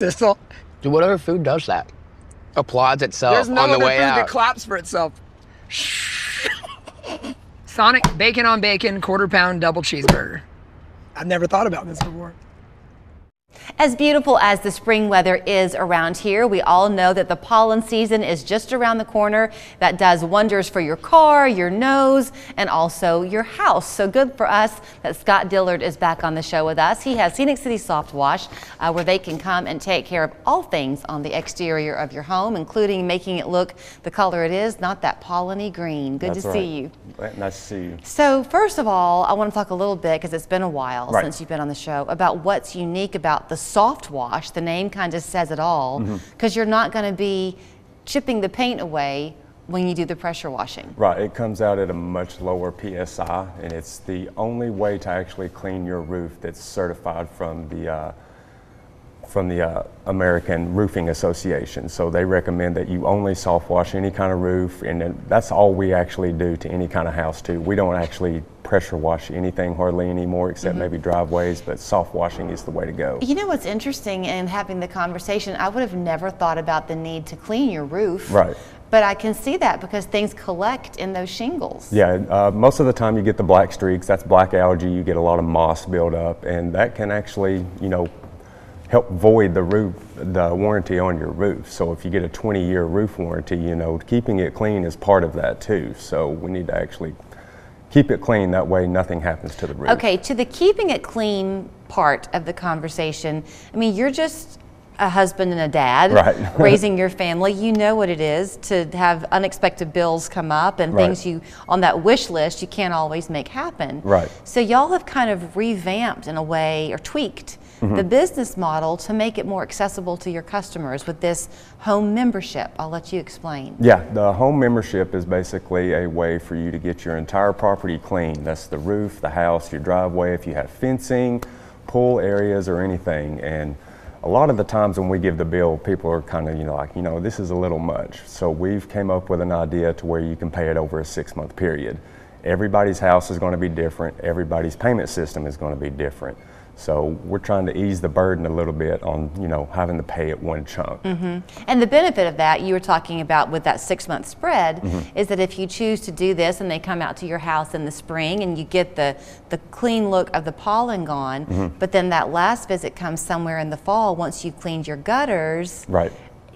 Thistle. Dude, what other food does that? Applauds itself There's no on the other way food out. that claps for itself. Sonic bacon on bacon, quarter-pound double cheeseburger. I've never thought about this before. As beautiful as the spring weather is around here, we all know that the pollen season is just around the corner. That does wonders for your car, your nose, and also your house. So good for us that Scott Dillard is back on the show with us. He has Scenic City Softwash, where they can come and take care of all things on the exterior of your home, including making it look the color it is, not that polleny green. Good to see you. Nice to see you. So first of all, I want to talk a little bit, because it's been a while since you've been on the show, about what's unique about the Softwash. The name kind of says it all, because you're not going to be chipping the paint away when you do the pressure washing. Right, it comes out at a much lower PSI, and it's the only way to actually clean your roof that's certified from the American Roofing Association. So they recommend that you only soft wash any kind of roof, and then that's all we actually do to any kind of house too. We don't actually pressure wash anything hardly anymore, except maybe driveways, but soft washing is the way to go. You know what's interesting in having the conversation, I would have never thought about the need to clean your roof. Right. But I can see that because things collect in those shingles. Yeah, most of the time you get the black streaks, that's black algae, you get a lot of moss buildup, and that can actually, you know, help void the warranty on your roof. So if you get a 20-year roof warranty, you know, keeping it clean is part of that too. So we need to actually keep it clean, that way nothing happens to the roof. Okay, to the keeping it clean part of the conversation, I mean, you're just a husband and a dad, raising your family. You know what it is to have unexpected bills come up and things you on that wish list you can't always make happen. Right. So y'all have kind of revamped in a way, or tweaked the business model to make it more accessible to your customers with this home membership. I'll let you explain. Yeah, the home membership is basically a way for you to get your entire property clean. That's the roof, the house, your driveway, if you have fencing, pool areas or anything. And a lot of the times when we give the bill, people are kind of, like, this is a little much. So we've came up with an idea to where you can pay it over a 6-month period. Everybody's house is going to be different. Everybody's payment system is going to be different. So we're trying to ease the burden a little bit on, having to pay it one chunk. And the benefit of that, you were talking about with that 6-month spread, is that if you choose to do this and they come out to your house in the spring and you get the clean look of the pollen gone, but then that last visit comes somewhere in the fall once you've cleaned your gutters,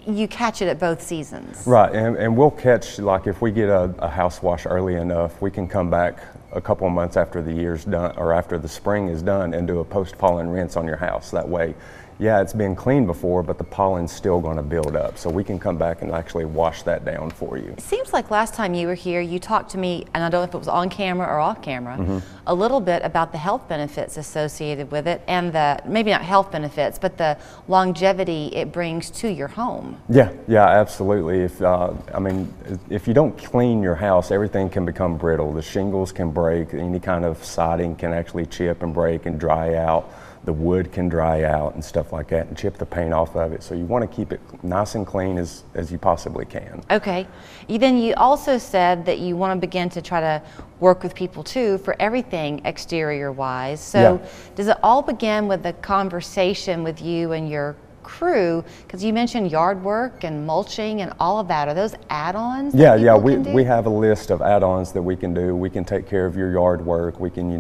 you catch it at both seasons. Right, and we'll catch, like if we get a house wash early enough, we can come back a couple of months after the year's done, or after the spring is done, and do a post-pollen rinse on your house. That way, yeah, it's been cleaned before, but the pollen's still going to build up. So we can come back and actually wash that down for you. It seems like last time you were here, you talked to me, and I don't know if it was on camera or off camera, a little bit about the health benefits associated with it, and the, maybe not health benefits, but the longevity it brings to your home. Yeah, absolutely. If you don't clean your house, everything can become brittle. The shingles can break, any kind of siding can actually chip and break and dry out. The wood can dry out and stuff like that and chip the paint off of it. So you want to keep it nice and clean as you possibly can. Okay. Then you also said that you want to begin to try to work with people too for everything exterior wise. So does it all begin with a conversation with you and your crew, because you mentioned yard work and mulching and all of that? Are those add-ons? Yeah, we have a list of add-ons that we can do. We can take care of your yard work. We can,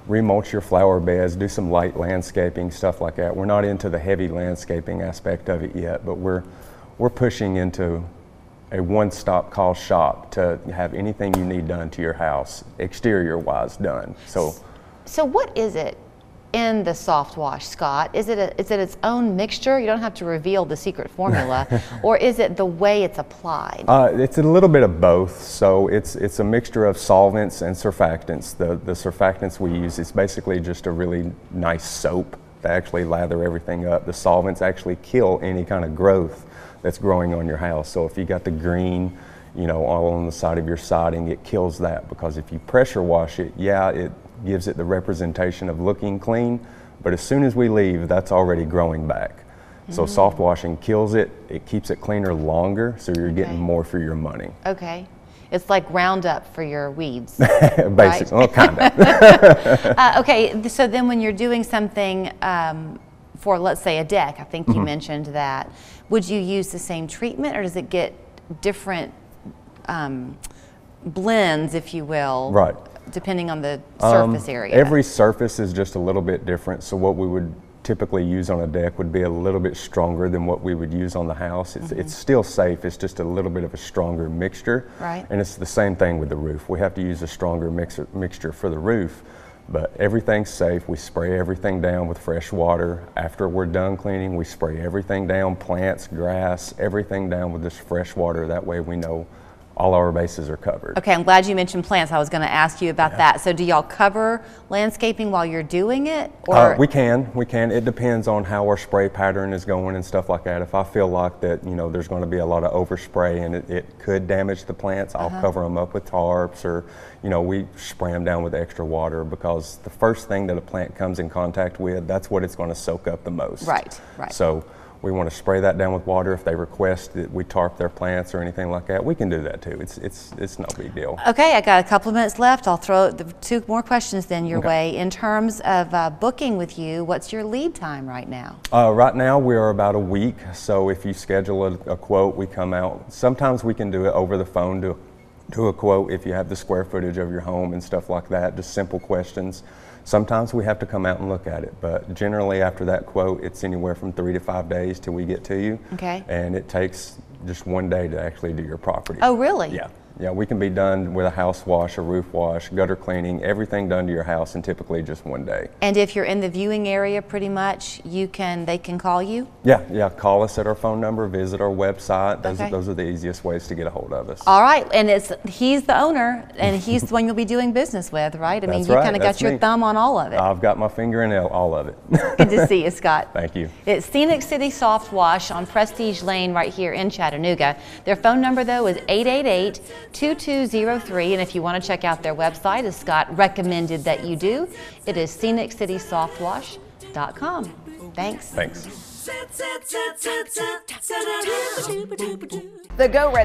remulch your flower beds, do some light landscaping, stuff like that. We're not into the heavy landscaping aspect of it yet, but we're pushing into a one-stop call shop to have anything you need done to your house, exterior-wise done. So what is it in the Softwash, Scott? Is it its own mixture? You don't have to reveal the secret formula, or is it the way it's applied? It's a little bit of both. So it's a mixture of solvents and surfactants. The surfactants we use, it's basically just a really nice soap to actually lather everything up. The solvents actually kill any kind of growth that's growing on your house. So if you got the green, all on the side of your siding, it kills that, because if you pressure wash it, it gives it the representation of looking clean, but as soon as we leave, that's already growing back. So soft washing kills it, it keeps it cleaner longer, so you're getting more for your money. Okay. It's like Roundup for your weeds. Basically, well, kind of. Okay, so then when you're doing something for, let's say, a deck, I think you mentioned that, would you use the same treatment, or does it get different blends, if you will, Right. depending on the surface area? Every surface is just a little bit different. So what we would typically use on a deck would be a little bit stronger than what we would use on the house. It's still safe, it's just a little bit of a stronger mixture. Right. And it's the same thing with the roof. We have to use a stronger mixture for the roof, but everything's safe. We spray everything down with fresh water. After we're done cleaning, we spray everything down, plants, grass, everything down with this fresh water. That way we know all our bases are covered. Okay, I'm glad you mentioned plants. I was going to ask you about that. So do y'all cover landscaping while you're doing it? Or We can. It depends on how our spray pattern is going and stuff like that. If I feel like that, you know, there's going to be a lot of overspray and it could damage the plants, I'll cover them up with tarps, or, you know, we spray them down with extra water, because the first thing that a plant comes in contact with, that's what it's going to soak up the most. Right, right. So we want to spray that down with water. If they request that we tarp their plants or anything like that, we can do that too. It's no big deal. Okay, I got a couple of minutes left. I'll throw the 2 more questions then your way. In terms of booking with you, what's your lead time right now? Right now we are about a week. So if you schedule a quote, we come out. Sometimes we can do it over the phone, do a quote if you have the square footage of your home and stuff like that, just simple questions. Sometimes we have to come out and look at it, but generally after that quote, it's anywhere from 3 to 5 days till we get to you. Okay. And it takes just 1 day to actually do your property. Oh, really? Yeah. Yeah, we can be done with a house wash, a roof wash, gutter cleaning, everything done to your house in typically just 1 day. And if you're in the viewing area pretty much, they can call you? Yeah, call us at our phone number, visit our website. Okay. Those are the easiest ways to get a hold of us. All right, and he's the owner, and he's the one you'll be doing business with, right? I mean, That's you right, kind of got that's your me. thumb on all of it. I've got my finger in all of it. Good to see you, Scott. Thank you. It's Scenic City Soft Wash on Prestige Lane right here in Chattanooga. Their phone number, though, is 888-2203, and if you want to check out their website, as Scott recommended that you do, it is ScenicCitySoftwash.com. Thanks. Thanks. The Go Red